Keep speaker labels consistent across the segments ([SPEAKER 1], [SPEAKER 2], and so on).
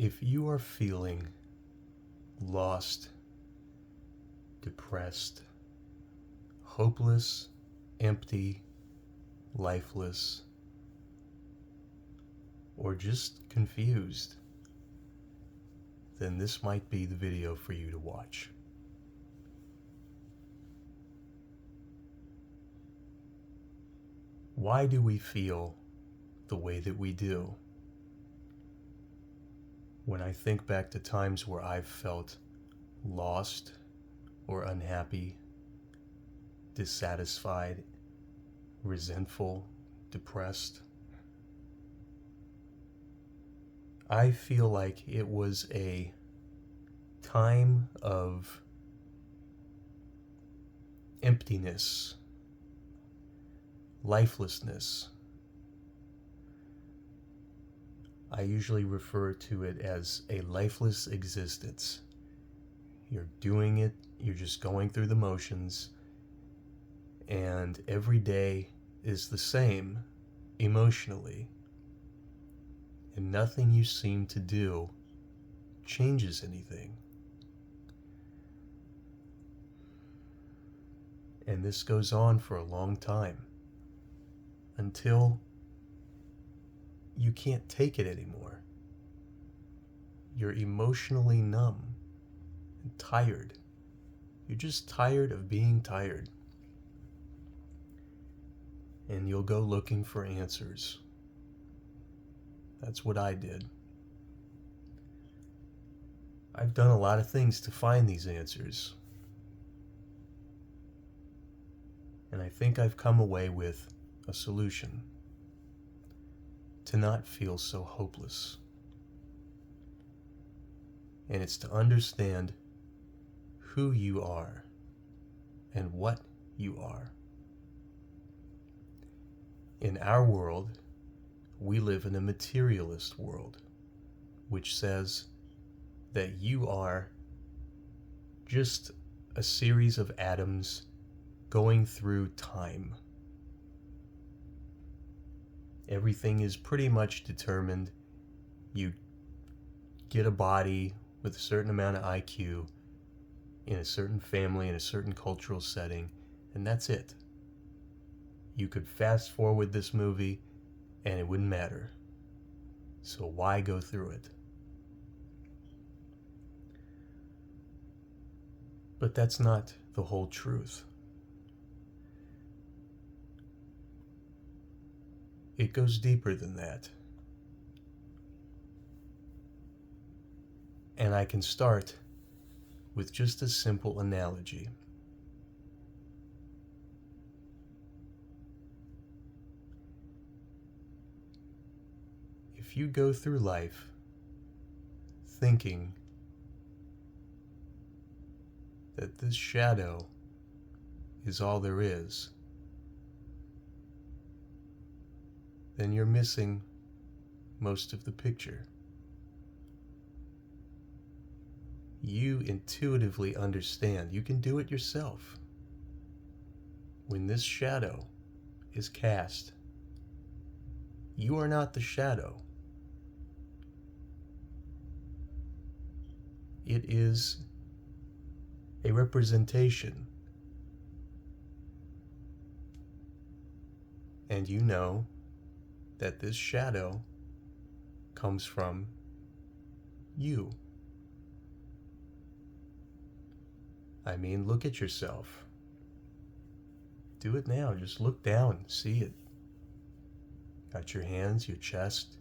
[SPEAKER 1] If you are feeling lost, depressed, hopeless, empty, lifeless, or just confused, then this might be the video for you to watch. Why do we feel the way that we do? When I think back to times where I've felt lost or unhappy, dissatisfied, resentful, depressed, I feel like it was a time of emptiness, lifelessness. I usually refer to it as a lifeless existence. You're doing it, you're just going through the motions, and every day is the same emotionally. And nothing you seem to do changes anything. And this goes on for a long time until you can't take it anymore. You're emotionally numb and tired. You're just tired of being tired. And you'll go looking for answers. That's what I did. I've done a lot of things to find these answers. And I think I've come away with a solution to not feel so hopeless. And it's to understand who you are and what you are. In our world, we live in a materialist world, which says that you are just a series of atoms going through time. Everything is pretty much determined. You get a body with a certain amount of IQ in a certain family, in a certain cultural setting, and that's it. You could fast forward this movie and it wouldn't matter. So why go through it? But that's not the whole truth. It goes deeper than that. And I can start with just a simple analogy. If you go through life thinking that this shadow is all there is, then you're missing most of the picture. You intuitively understand, you can do it yourself. When this shadow is cast, you are not the shadow. It is a representation. And you know that this shadow comes from you. I mean, look at yourself. Do it now. Just look down. See it. Got your hands, your chest,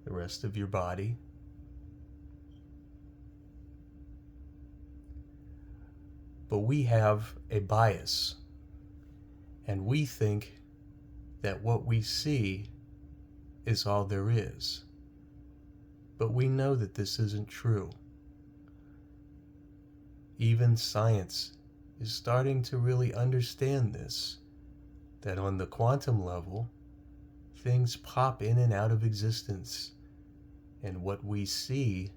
[SPEAKER 1] the rest of your body. But we have a bias. And we think that what we see is all there is. But we know that this isn't true. Even science is starting to really understand this, that on the quantum level, things pop in and out of existence. And what we see,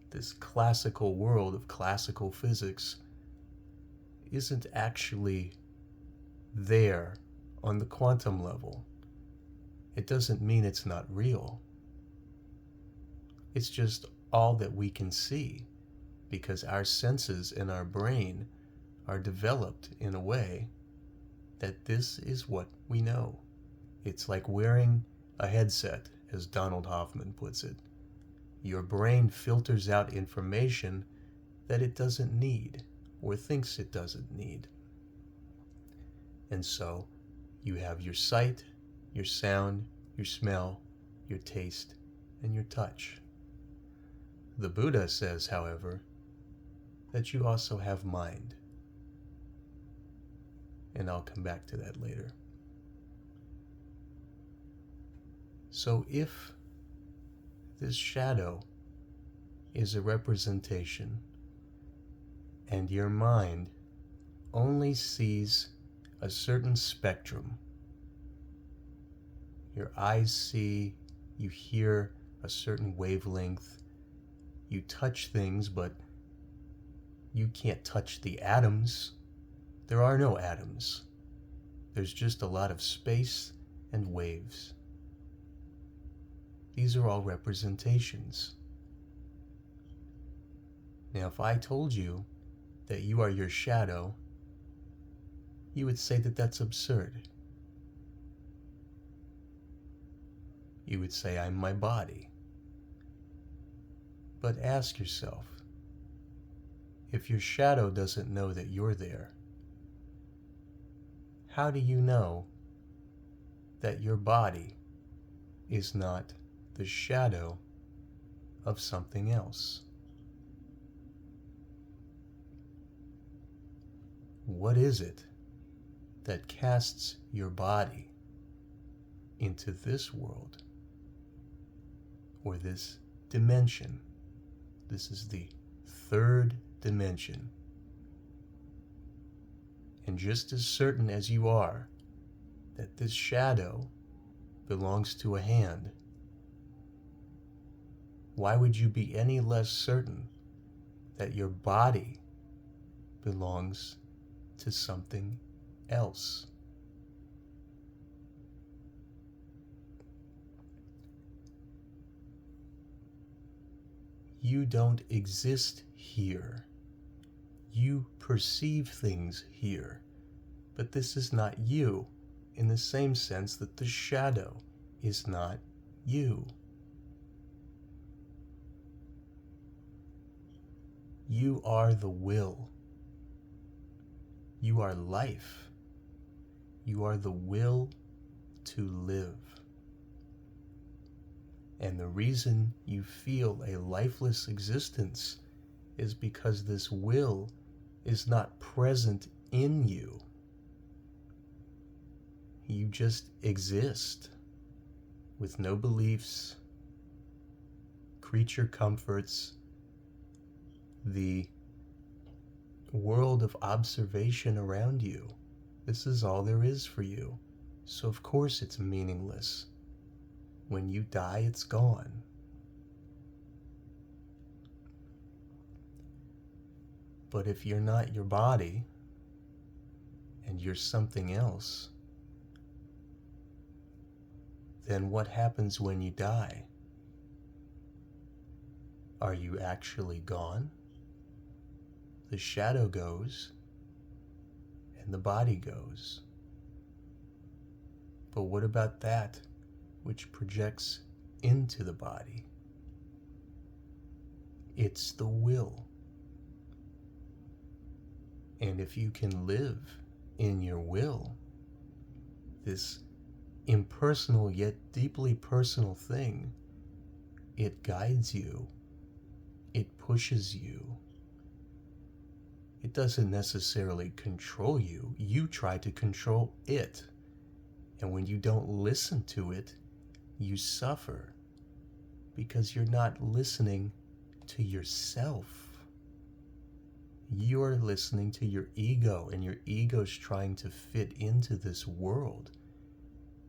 [SPEAKER 1] this classical world of classical physics, isn't actually there on the quantum level. It doesn't mean it's not real. It's just all that we can see because our senses and our brain are developed in a way that this is what we know. It's like wearing a headset, as Donald Hoffman puts it. Your brain filters out information that it doesn't need or thinks it doesn't need. And so you have your sight, your sound, your smell, your taste, and your touch. The Buddha says, however, that you also have mind. And I'll come back to that later. So if this shadow is a representation and your mind only sees a certain spectrum, your eyes see, you hear a certain wavelength, you touch things, but you can't touch the atoms. There are no atoms. There's just a lot of space and waves. These are all representations. Now, if I told you that you are your shadow, you would say that that's absurd. You would say, I'm my body. But ask yourself, if your shadow doesn't know that you're there, how do you know that your body is not the shadow of something else? What is it that casts your body into this world or this dimension? This is the third dimension. And just as certain as you are that this shadow belongs to a hand, why would you be any less certain that your body belongs to something else? You don't exist here. You perceive things here, but this is not you in the same sense that the shadow is not you. You are the will. You are life. You are the will to live. And the reason you feel a lifeless existence is because this will is not present in you. You just exist with no beliefs, creature comforts, the world of observation around you. This is all there is for you. So of course it's meaningless. When you die, it's gone. But if you're not your body and you're something else, then what happens when you die? Are you actually gone? The shadow goes and the body goes. But what about that which projects into the body? It's the will. And if you can live in your will, this impersonal yet deeply personal thing, it guides you, it pushes you. It doesn't necessarily control you. You try to control it. And when you don't listen to it, you suffer because you're not listening to yourself. You're listening to your ego, and your ego's trying to fit into this world,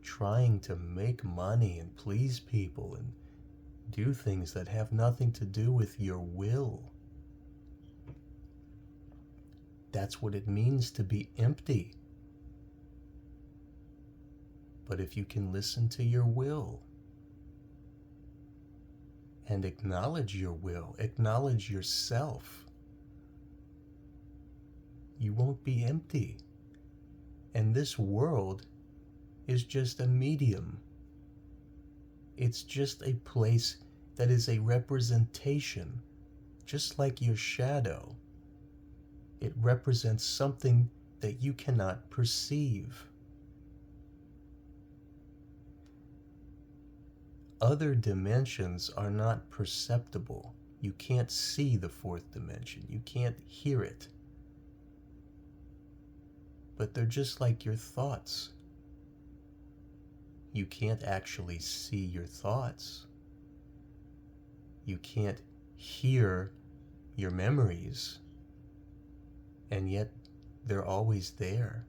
[SPEAKER 1] trying to make money and please people and do things that have nothing to do with your will. That's what it means to be empty. But if you can listen to your will and acknowledge your will, acknowledge yourself, you won't be empty. And this world is just a medium. It's just a place that is a representation, just like your shadow. It represents something that you cannot perceive. Other dimensions are not perceptible. You can't see the fourth dimension. You can't hear it. But they're just like your thoughts. You can't actually see your thoughts. You can't hear your memories. And yet, they're always there.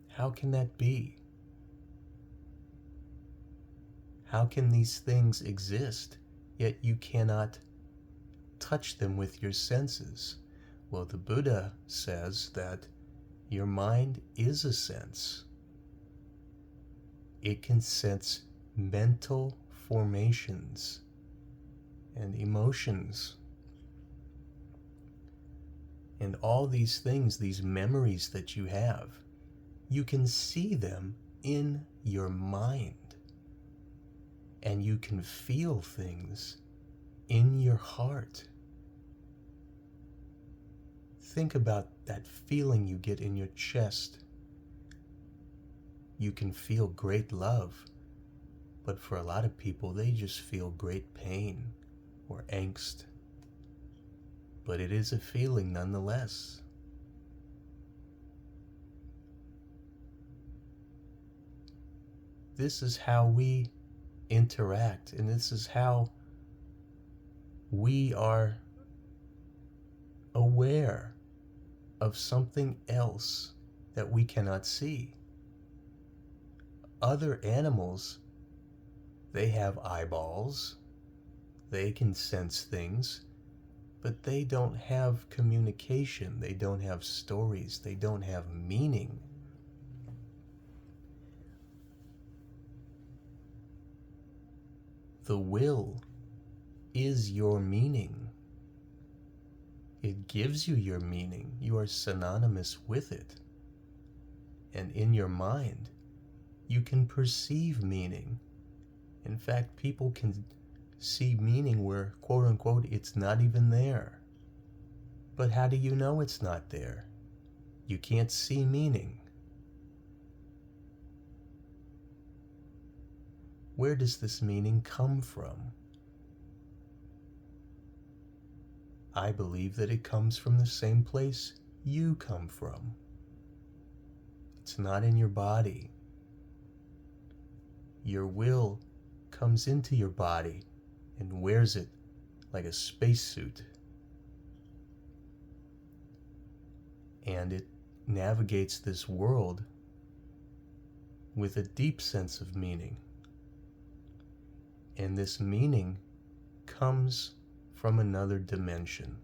[SPEAKER 1] How can that be? How can these things exist, yet you cannot touch them with your senses? Well, the Buddha says that your mind is a sense. It can sense mental formations and emotions. And all these things, these memories that you have, you can see them in your mind. And you can feel things in your heart. Think about that feeling you get in your chest. You can feel great love, but for a lot of people, they just feel great pain or angst. But it is a feeling nonetheless. This is how we interact, and this is how we are aware of something else that we cannot see. Other animals, they have eyeballs, they can sense things, but they don't have communication, they don't have stories, they don't have meaning. The will is your meaning. It gives you your meaning. You are synonymous with it. And in your mind, you can perceive meaning. In fact, people can see meaning where, quote unquote, it's not even there. But how do you know it's not there? You can't see meaning. Where does this meaning come from? I believe that it comes from the same place you come from. It's not in your body. Your will comes into your body and wears it like a spacesuit. And it navigates this world with a deep sense of meaning. And this meaning comes from another dimension,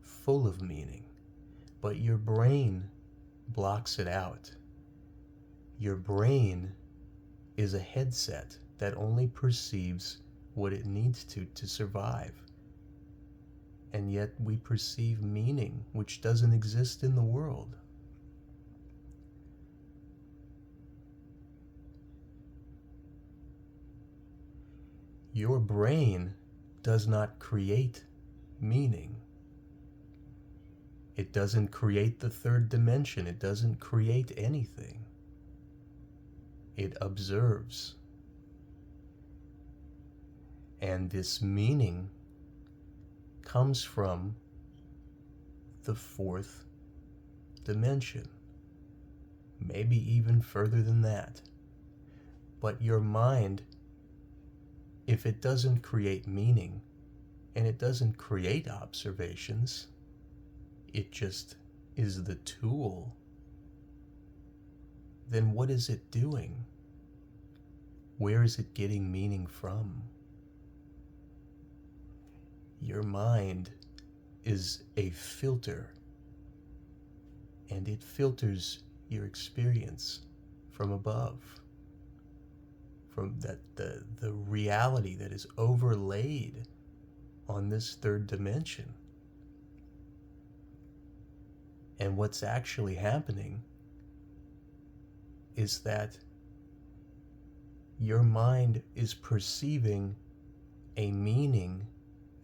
[SPEAKER 1] full of meaning. But your brain blocks it out. Your brain is a headset that only perceives what it needs to survive. And yet we perceive meaning which doesn't exist in the world. Your brain does not create meaning. It doesn't create the third dimension. It doesn't create anything. It observes. And this meaning comes from the fourth dimension. Maybe even further than that. But your mind, if it doesn't create meaning, and it doesn't create observations, it just is the tool, then what is it doing? Where is it getting meaning from? Your mind is a filter, and it filters your experience from above, from that the reality that is overlaid on this third dimension. And what's actually happening is that your mind is perceiving a meaning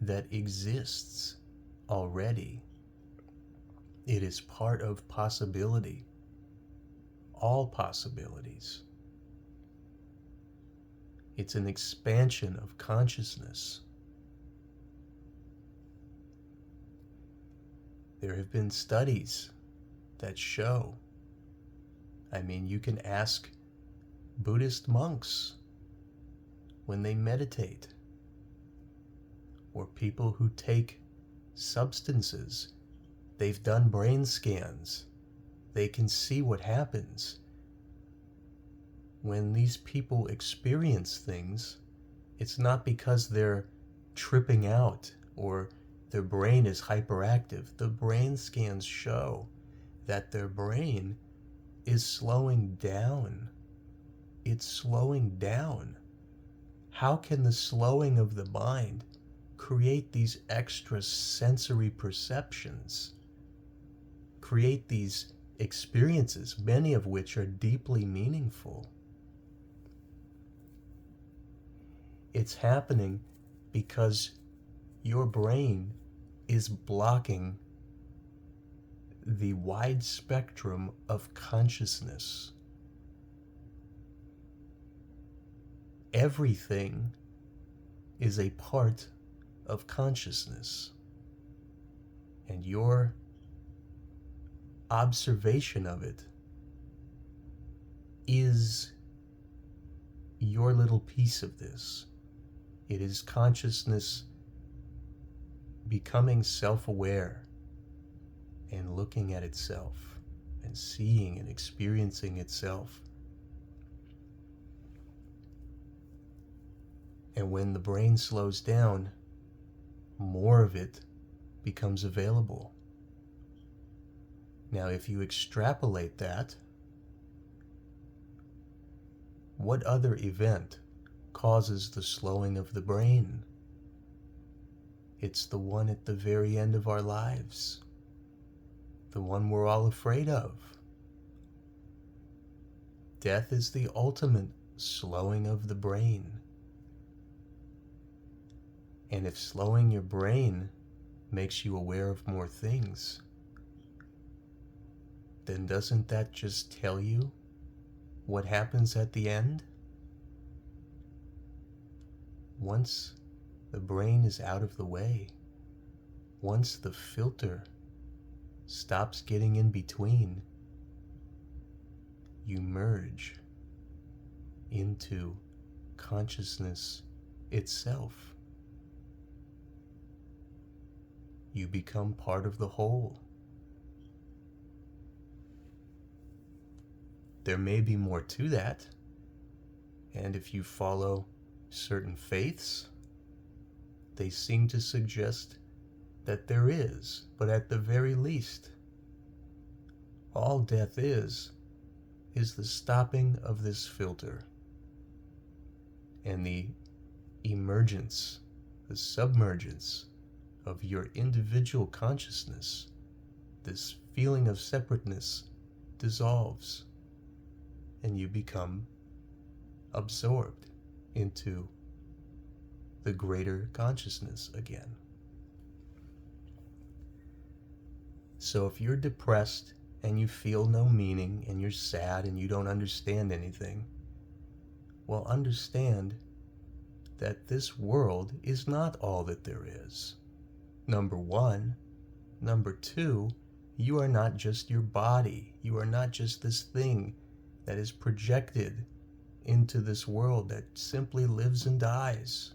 [SPEAKER 1] that exists already. It is part of possibility, all possibilities. It's an expansion of consciousness. There have been studies that show, you can ask Buddhist monks when they meditate, or people who take substances. They've done brain scans. They can see what happens when these people experience things. It's not because they're tripping out or their brain is hyperactive. The brain scans show that their brain is slowing down. It's slowing down. How can the slowing of the mind create these extra sensory perceptions? Create these experiences, many of which are deeply meaningful. It's happening because your brain is blocking the wide spectrum of consciousness. Everything is a part of consciousness, and your observation of it is your little piece of this. It is consciousness becoming self-aware and looking at itself and seeing and experiencing itself. And when the brain slows down, more of it becomes available. Now, if you extrapolate that, what other event causes the slowing of the brain? It's the one at the very end of our lives, the one we're all afraid of. Death is the ultimate slowing of the brain. And if slowing your brain makes you aware of more things, then doesn't that just tell you what happens at the end? Once the brain is out of the way, once the filter stops getting in between, you merge into consciousness itself. You become part of the whole. There may be more to that, and if you follow certain faiths, they seem to suggest that there is, but at the very least, all death is the stopping of this filter and the emergence, the submergence of your individual consciousness. This feeling of separateness dissolves and you become absorbed into the greater consciousness again. So if you're depressed and you feel no meaning and you're sad and you don't understand anything, well, understand that this world is not all that there is. Number one. Number two, you are not just your body. You are not just this thing that is projected into this world that simply lives and dies.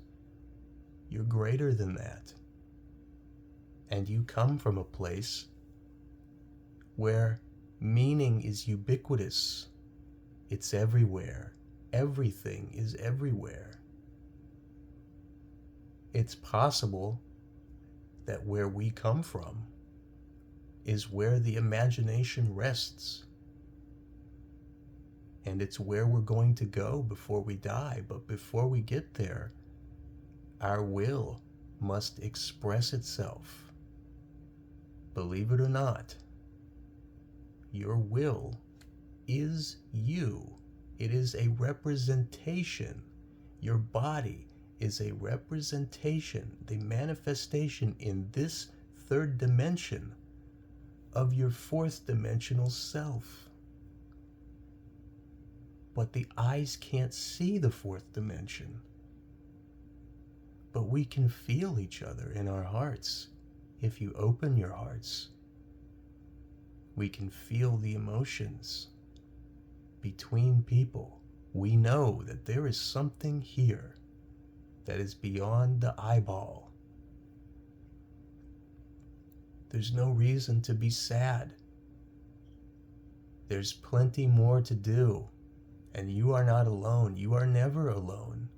[SPEAKER 1] You're greater than that. And you come from a place where meaning is ubiquitous. It's everywhere. Everything is everywhere. It's possible that where we come from is where the imagination rests. and it's where we're going to go before we die. But before we get there, our will must express itself. Believe it or not, your will is you. It is a representation. Your body is a representation, the manifestation in this third dimension of your fourth dimensional self. But the eyes can't see the fourth dimension. But we can feel each other in our hearts. If you open your hearts, we can feel the emotions between people. We know that there is something here that is beyond the eyeball. There's no reason to be sad. There's plenty more to do, and you are not alone. You are never alone.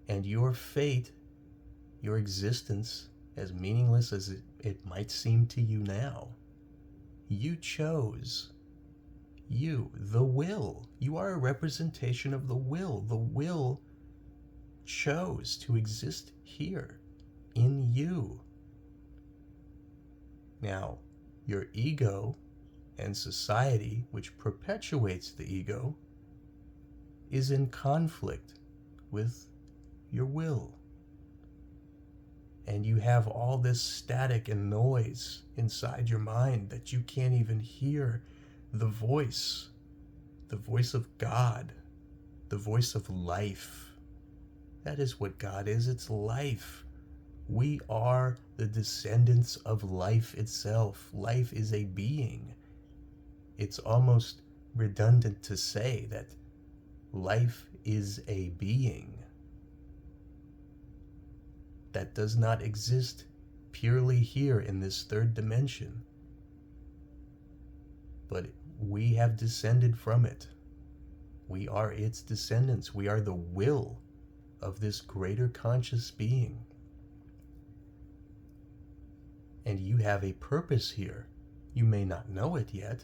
[SPEAKER 1] And your fate, your existence, as meaningless as it might seem to you now, you chose. You, the will. You are a representation of the will. The will chose to exist here in you. Now, your ego and society, which perpetuates the ego, is in conflict with your will. And you have all this static and noise inside your mind that you can't even hear the voice of God, the voice of life. That is what God is. It's life. We are the descendants of life itself. Life is a being. It's almost redundant to say that life is a being that does not exist purely here in this third dimension, but we have descended from it. We are its descendants. We are the will of this greater conscious being. And you have a purpose here. You may not know it yet,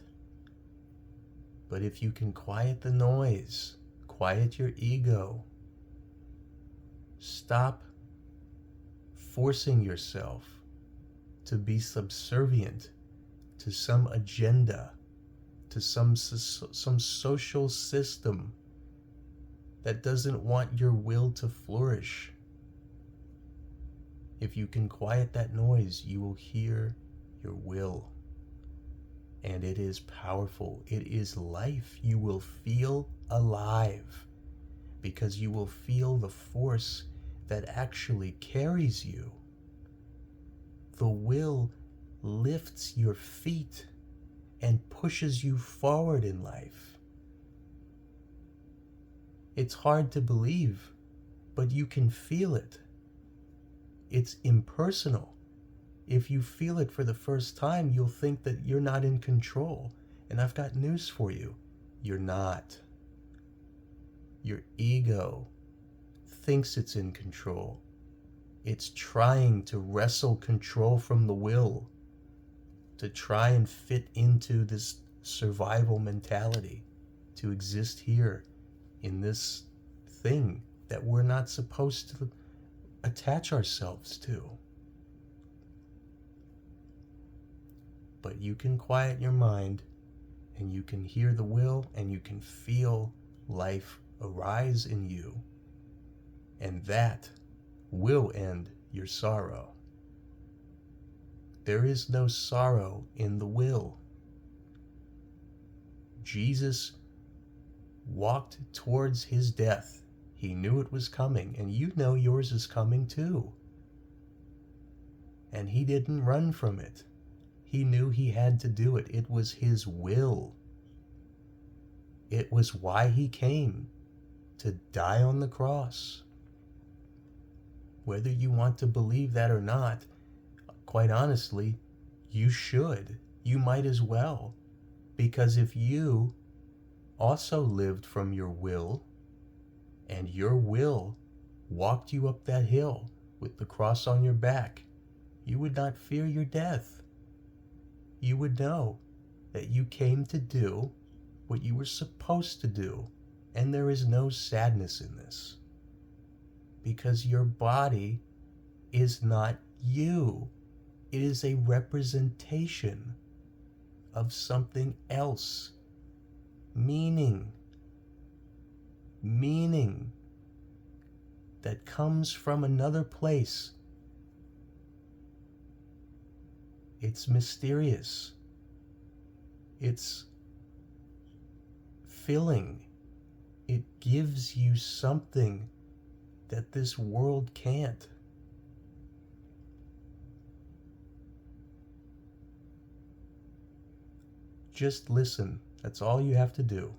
[SPEAKER 1] but if you can quiet the noise, quiet your ego, stop forcing yourself to be subservient to some agenda, to some social system that doesn't want your will to flourish. If you can quiet that noise, you will hear your will. And it is powerful. It is life. You will feel alive because you will feel the force that actually carries you. The will lifts your feet and pushes you forward in life. It's hard to believe, but you can feel it. It's impersonal. If you feel it for the first time, you'll think that you're not in control. And I've got news for you. You're not. Your ego thinks it's in control. It's trying to wrestle control from the will, to try and fit into this survival mentality, to exist here in this thing that we're not supposed to attach ourselves to. But you can quiet your mind, and you can hear the will, and you can feel life arise in you. And that will end your sorrow. There is no sorrow in the will. Jesus walked towards his death. He knew it was coming, and you know yours is coming too. And he didn't run from it. He knew he had to do it. It was his will. It was why he came, to die on the cross. Whether you want to believe that or not, quite honestly, you should. You might as well. Because if you also lived from your will, and your will walked you up that hill with the cross on your back, you would not fear your death. You would know that you came to do what you were supposed to do. And there is no sadness in this, because your body is not you. It is a representation of something else. Meaning that comes from another place. It's mysterious. It's filling. It gives you something that this world can't. Just listen. That's all you have to do.